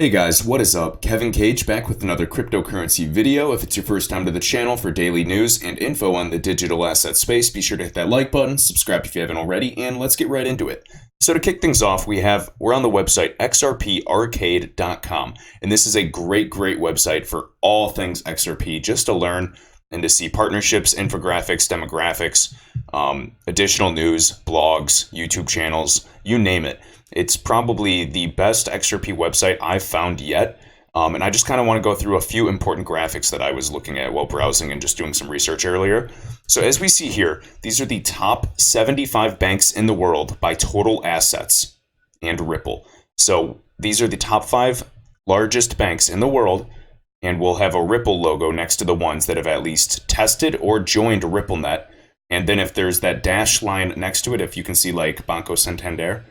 Hey guys, what is up? Kevin Cage back with another cryptocurrency video. If it's your first time to the channel for daily news and info on the digital asset space, be sure to hit that like button, subscribe if you haven't already, and let's get right into it. So to kick things off, we're on the website XRParcade.com, and this is a great website for all things XRP, just to learn and to see partnerships, infographics, demographics, additional news, blogs, YouTube channels, you name it. It's probably the best XRP website I've found yet. And I just kind of want to go through a few important graphics that I was looking at while browsing and just doing some research earlier. So as we see here, these are the top 75 banks in the world by total assets and Ripple. So these are the top 5 largest banks in the world, and we'll have a Ripple logo next to the ones that have at least tested or joined RippleNet. And then if there's that dash line next to it, if you can see like Banco Santander,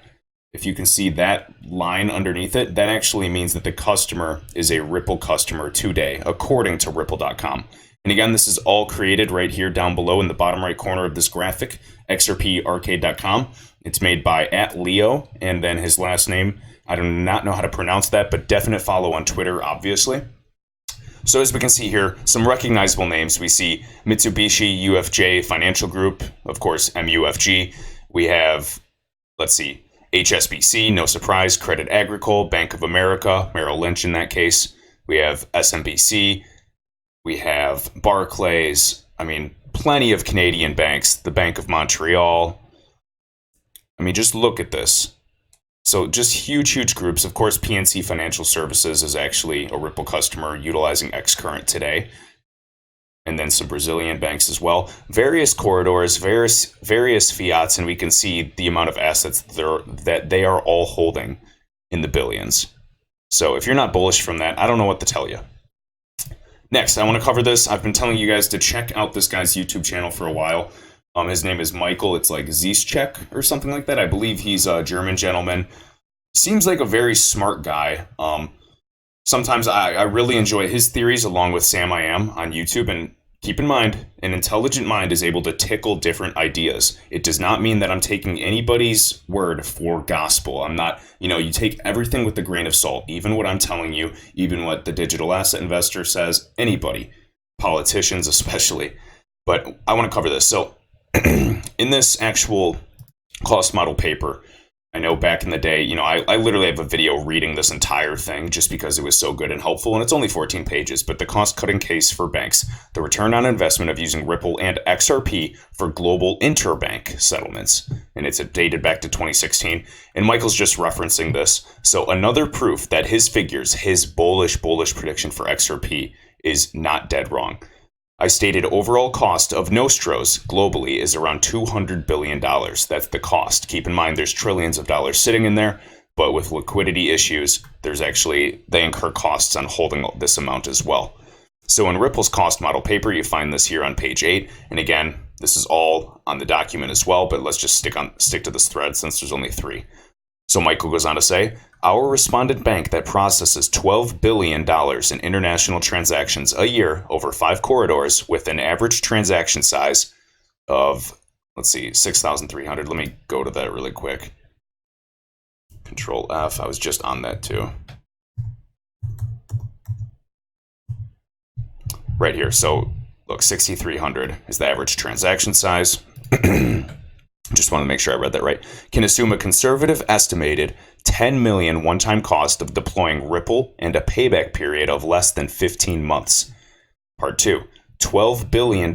if you can see that line underneath it, that actually means that the customer is a Ripple customer today, according to Ripple.com. And again, this is all created right here down below in the bottom right corner of this graphic, XRParcade.com. It's made by @Leo, and then his last name, I do not know how to pronounce that, but definite follow on Twitter, obviously. So as we can see here, some recognizable names. We see Mitsubishi UFJ Financial Group, of course, MUFG. We have, let's see, HSBC, no surprise, Credit Agricole, Bank of America, Merrill Lynch in that case. We have SMBC. We have Barclays. I mean, plenty of Canadian banks. The Bank of Montreal. I mean, just look at this. So just huge groups. Of course, PNC Financial Services is actually a Ripple customer utilizing Xcurrent today. And then some Brazilian banks as well. Various corridors, various fiats, and we can see the amount of assets that they are all holding in the billions. So if you're not bullish from that, I don't know what to tell you. Next, I want to cover this. I've been telling you guys to check out this guy's YouTube channel for a while. His name is Michael. It's like Zieschek or something like that. I believe he's a German gentleman. Seems like a very smart guy. Sometimes I really enjoy his theories along with Sam I Am on YouTube. And keep in mind, an intelligent mind is able to tickle different ideas. It does not mean that I'm taking anybody's word for gospel. I'm not, you take everything with a grain of salt, even what I'm telling you, even what the digital asset investor says, anybody, politicians especially. But I want to cover this. So in this actual cost model paper, I know back in the day, I literally have a video reading this entire thing just because it was so good and helpful, and it's only 14 pages, but the cost-cutting case for banks, the return on investment of using Ripple and XRP for global interbank settlements, and it's dated back to 2016, and Michael's just referencing this. So another proof that his figures, his bullish prediction for XRP is not dead wrong. I stated overall cost of Nostros globally is around $200 billion. That's the cost. Keep in mind there's trillions of dollars sitting in there, but with liquidity issues, they incur costs on holding this amount as well. So in Ripple's cost model paper, you find this here on page 8. And again, this is all on the document as well, but let's just stick to this thread since there's only 3. So Michael goes on to say, our respondent bank that processes $12 billion in international transactions a year over 5 corridors with an average transaction size of, 6,300. Let me go to that really quick. Control F. I was just on that too. Right here. So look, 6,300 is the average transaction size. Just want to make sure I read that right. Can assume a conservative estimated 10 million one-time cost of deploying Ripple and a payback period of less than 15 months. Part 2. $12 billion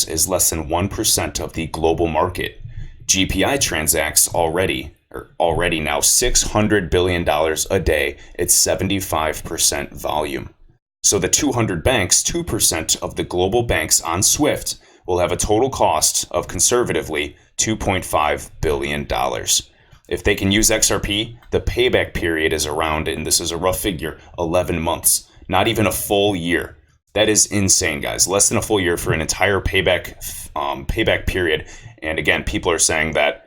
is less than 1% of the global market. GPI transacts already now $600 billion a day at 75% volume. So the 200 banks, 2% of the global banks on Swift, will have a total cost of conservatively $2.5 billion. If they can use XRP, the payback period is around, and this is a rough figure, 11 months. Not even a full year. That is insane, guys. Less than a full year for an entire payback period. And again, people are saying that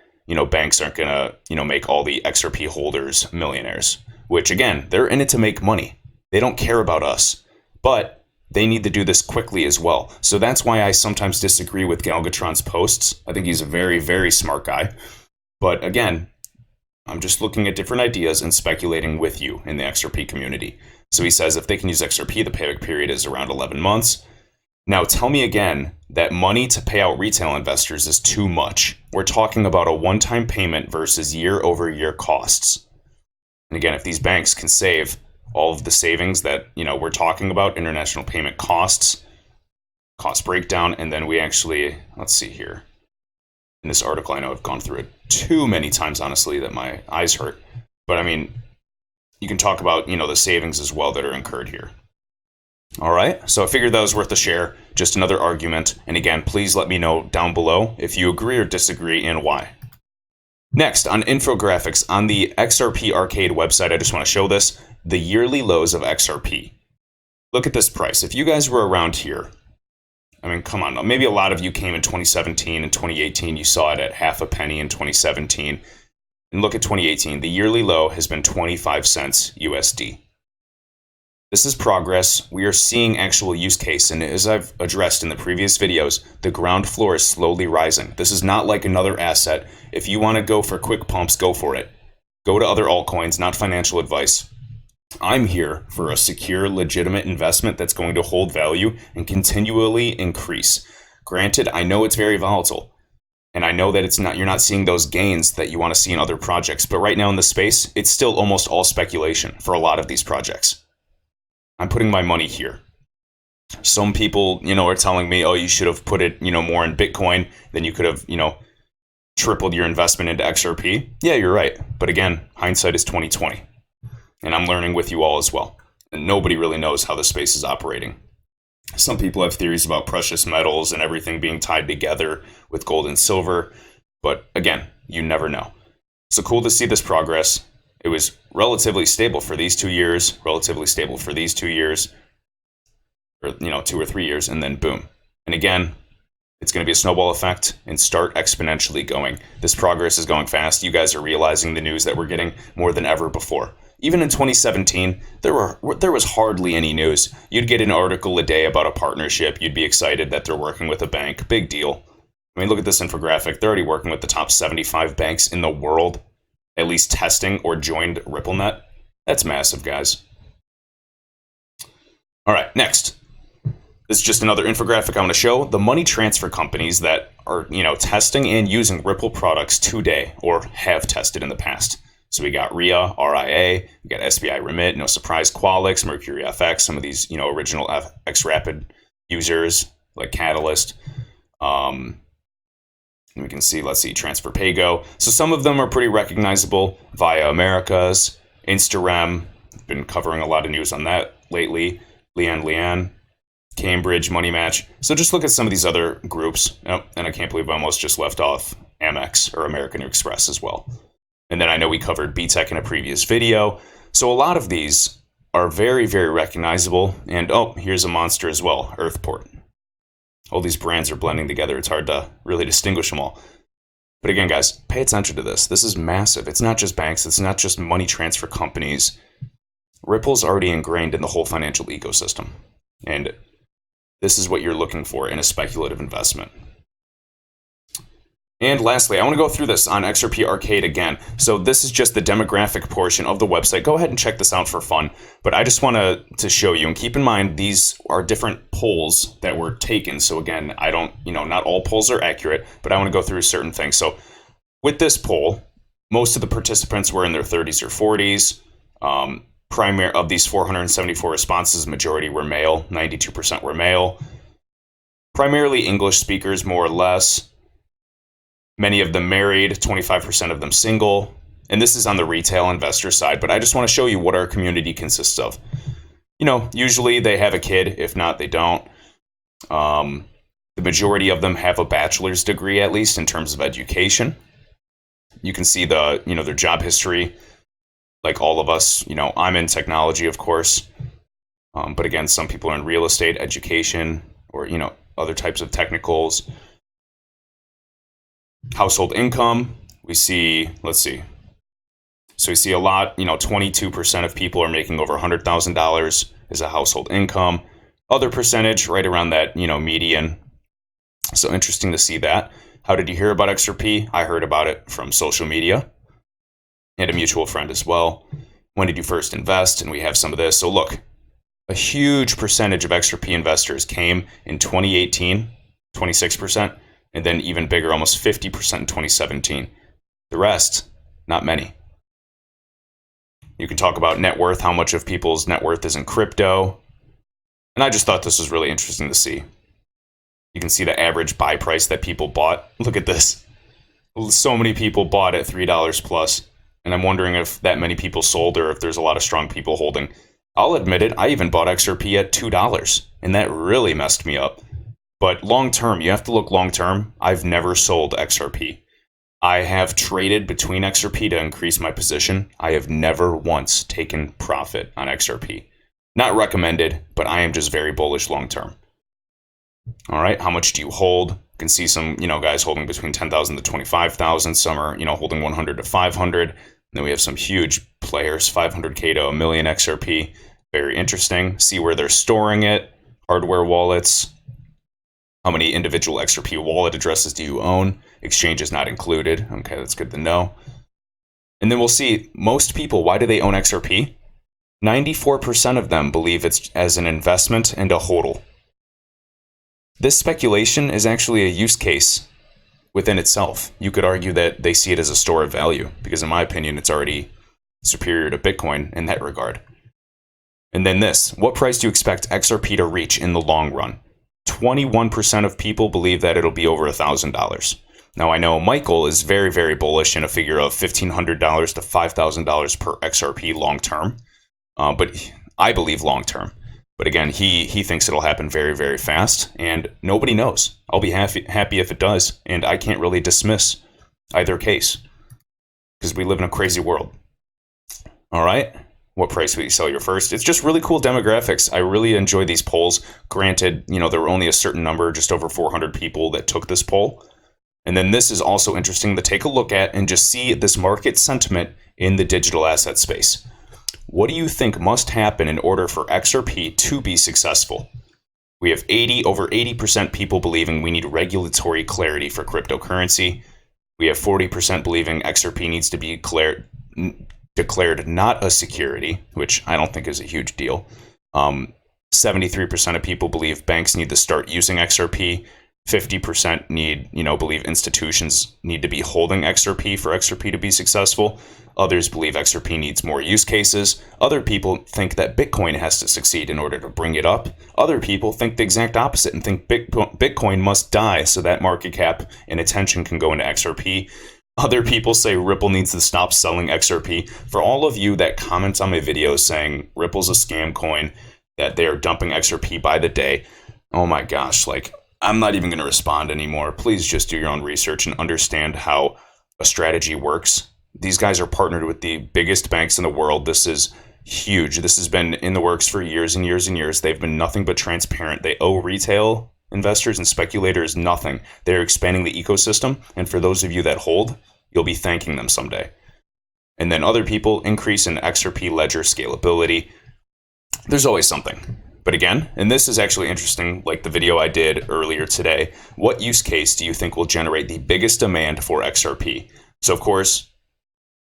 banks aren't gonna make all the XRP holders millionaires. Which again, they're in it to make money. They don't care about us. But they need to do this quickly as well. So that's why I sometimes disagree with Galgatron's posts. I think he's a very smart guy. But again, I'm just looking at different ideas and speculating with you in the XRP community. So he says if they can use XRP, the payback period is around 11 months. Now tell me again that money to pay out retail investors is too much. We're talking about a one-time payment versus year-over-year costs. And again, if these banks can save all of the savings that, we're talking about, international payment costs, cost breakdown, and then we actually, let's see here. In this article, I know I've gone through it too many times, honestly, that my eyes hurt. But I mean, you can talk about, the savings as well that are incurred here. All right, so I figured that was worth a share, just another argument. And again, please let me know down below if you agree or disagree and why. Next, on Infographics, on the XRP Arcade website, I just want to show this, the yearly lows of XRP. Look at this price. If you guys were around here, I mean, come on, maybe a lot of you came in 2017 and 2018, you saw it at half a penny in 2017. And look at 2018, the yearly low has been 25 cents USD. This is progress. We are seeing actual use case, and as I've addressed in the previous videos, the ground floor is slowly rising. This is not like another asset. If you want to go for quick pumps, go for it. Go to other altcoins, not financial advice. I'm here for a secure, legitimate investment that's going to hold value and continually increase. Granted, I know it's very volatile, and I know that you're not seeing those gains that you want to see in other projects, but right now in the space, it's still almost all speculation for a lot of these projects. I'm putting my money here. Some people, are telling me, oh, you should have put it, more in Bitcoin, then you could have, tripled your investment into XRP. Yeah, you're right. But again, hindsight is 2020. And I'm learning with you all as well. And nobody really knows how the space is operating. Some people have theories about precious metals and everything being tied together with gold and silver. But again, you never know. So cool to see this progress. It was relatively stable for these 2 years, relatively stable for these 2 years, or 2 or 3 years, and then boom. And again, it's going to be a snowball effect and start exponentially going. This progress is going fast. You guys are realizing the news that we're getting more than ever before. Even in 2017, there was hardly any news. You'd get an article a day about a partnership. You'd be excited that they're working with a bank. Big deal. I mean, look at this infographic. They're already working with the top 75 banks in the world, at least testing or joined RippleNet. That's massive, guys. All right, next. This is just another infographic I want to show. The money transfer companies that are, testing and using Ripple products today or have tested in the past. So we got RIA, we got SBI Remit, no surprise, Qualix, Mercury FX, some of these, original XRapid users like Catalyst. We can see, let's see, Transfer Pago. So some of them are pretty recognizable. Via Americas, Instarem, been covering a lot of news on that lately. Lian, Cambridge, Money Match. So just look at some of these other groups. Oh, and I can't believe I almost just left off Amex or American Express as well. And then I know we covered BTEC in a previous video. So a lot of these are very, very recognizable. And oh, here's a monster as well, Earthport. All these brands are blending together. It's hard to really distinguish them all. But again, guys, pay attention to this. This is massive. It's not just banks. It's not just money transfer companies. Ripple's already ingrained in the whole financial ecosystem. And this is what you're looking for in a speculative investment. And lastly, I want to go through this on XRP Arcade again. So this is just the demographic portion of the website. Go ahead and check this out for fun. But I just want to show you, and keep in mind, these are different polls that were taken. So again, I don't, not all polls are accurate, but I want to go through certain things. So with this poll, most of the participants were in their 30s or 40s. Primary of these 474 responses, majority were male, 92% were male. Primarily English speakers, more or less. Many of them married, 25% of them single. And this is on the retail investor side, but I just want to show you what our community consists of. Usually they have a kid. If not, they don't. The majority of them have a bachelor's degree, at least in terms of education. You can see their job history. Like all of us, I'm in technology, of course. But again, some people are in real estate, education, or, other types of technicals. Household income, we see, let's see. So we see a lot, 22% of people are making over $100,000 as a household income. Other percentage right around that, median. So interesting to see that. How did you hear about XRP? I heard about it from social media. and a mutual friend as well. When did you first invest? And we have some of this. So look, a huge percentage of XRP investors came in 2018, 26%, and then even bigger, almost 50% in 2017. The rest, not many. You can talk about net worth, how much of people's net worth is in crypto. And I just thought this was really interesting to see. You can see the average buy price that people bought. Look at this. So many people bought at $3 plus. And I'm wondering if that many people sold or if there's a lot of strong people holding. I'll admit it, I even bought XRP at $2. And that really messed me up. But long term, you have to look long term. I've never sold XRP. I have traded between XRP to increase my position. I have never once taken profit on XRP. Not recommended, but I am just very bullish long term. All right, how much do you hold? You can see some, guys holding between 10,000 to 25,000. Some are, holding 100 to 500. And then we have some huge players, 500K to a million XRP. Very interesting. See where they're storing it. Hardware wallets. How many individual XRP wallet addresses do you own? Exchange is not included. Okay, that's good to know. And then we'll see most people, why do they own XRP? 94% of them believe it's as an investment and a hodl. This speculation is actually a use case within itself. You could argue that they see it as a store of value because in my opinion, it's already superior to Bitcoin in that regard. And then this, what price do you expect XRP to reach in the long run? 21% of people believe that it'll be over $1,000. Now I know Michael is very, very bullish in a figure of $1,500 to $5,000 per XRP long term. But I believe long term. But again, he thinks it'll happen very, very fast, and nobody knows. I'll be happy if it does, and I can't really dismiss either case because we live in a crazy world. All right, what price will you sell your first? It's just really cool demographics. I really enjoy these polls. Granted, there were only a certain number, just over 400 people that took this poll. And then this is also interesting to take a look at and just see this market sentiment in the digital asset space. What do you think must happen in order for XRP to be successful? We have over 80% people believing we need regulatory clarity for cryptocurrency. We have 40% believing XRP needs to be declared not a security, which I don't think is a huge deal. 73% of people believe banks need to start using XRP. 50% believe institutions need to be holding XRP for XRP to be successful. Others believe XRP needs more use cases. Other people think that Bitcoin has to succeed in order to bring it up. Other people think the exact opposite and think Bitcoin must die so that market cap and attention can go into XRP. Other people say Ripple needs to stop selling XRP. For all of you that comment on my videos saying Ripple's a scam coin, that they are dumping XRP by the day, oh my gosh, I'm not even going to respond anymore. Please just do your own research and understand how a strategy works. These guys are partnered with the biggest banks in the world. This is huge. This has been in the works for years and years and years. They've been nothing but transparent. They owe retail investors and speculators nothing. They're expanding the ecosystem. And for those of you that hold, you'll be thanking them someday. And then other people increase in XRP ledger scalability. There's always something. But again, and this is actually interesting, like the video I did earlier today, what use case do you think will generate the biggest demand for XRP? So of course,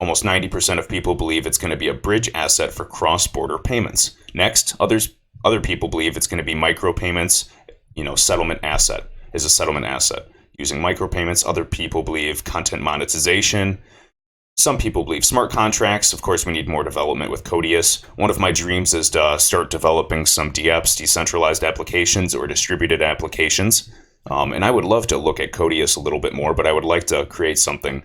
almost 90% of people believe it's going to be a bridge asset for cross-border payments. Next, other people believe it's going to be micropayments, settlement asset is a settlement asset. Using micropayments, other people believe content monetization. Some people believe smart contracts. Of course, we need more development with Codius. One of my dreams is to start developing some DApps, decentralized applications or distributed applications. And I would love to look at Codius a little bit more, but I would like to create something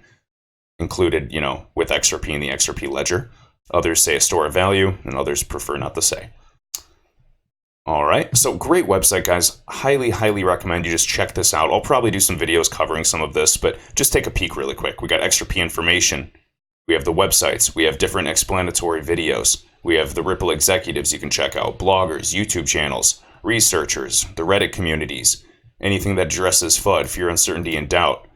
included, with XRP in the XRP ledger. Others say a store of value, and others prefer not to say. All right, so great website, guys. Highly, highly recommend you just check this out. I'll probably do some videos covering some of this, but just take a peek really quick. We got XRP information. We have the websites. We have different explanatory videos. We have the Ripple executives you can check out, bloggers, YouTube channels, researchers, the Reddit communities, anything that addresses FUD, fear, uncertainty, and doubt.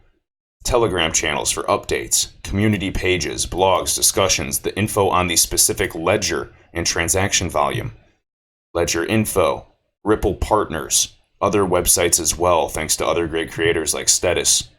Telegram channels for updates, community pages, blogs, discussions, the info on the specific ledger and transaction volume, ledger info, Ripple partners, other websites as well, thanks to other great creators like Status.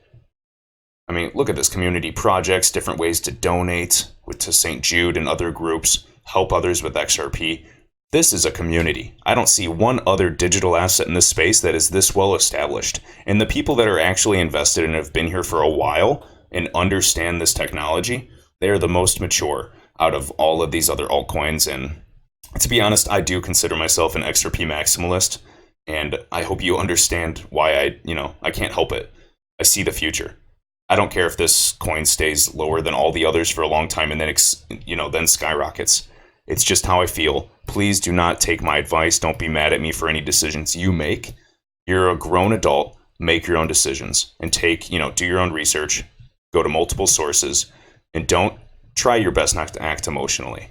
I mean, look at this, community projects, different ways to donate, to St. Jude and other groups, help others with XRP. This is a community. I don't see one other digital asset in this space that is this well established. And the people that are actually invested and have been here for a while and understand this technology, they are the most mature out of all of these other altcoins. And to be honest, I do consider myself an XRP maximalist. And I hope you understand why I can't help it. I see the future. I don't care if this coin stays lower than all the others for a long time and then, then skyrockets. It's just how I feel. Please do not take my advice. Don't be mad at me for any decisions you make. You're a grown adult. Make your own decisions and do your own research. Go to multiple sources and don't try your best not to act emotionally.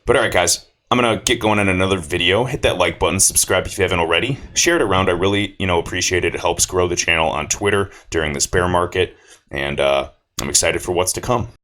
But all right, guys, I'm going to get going on another video. Hit that like button, subscribe if you haven't already. Share it around. I really, appreciate it. It helps grow the channel on Twitter during this bear market. And I'm excited for what's to come.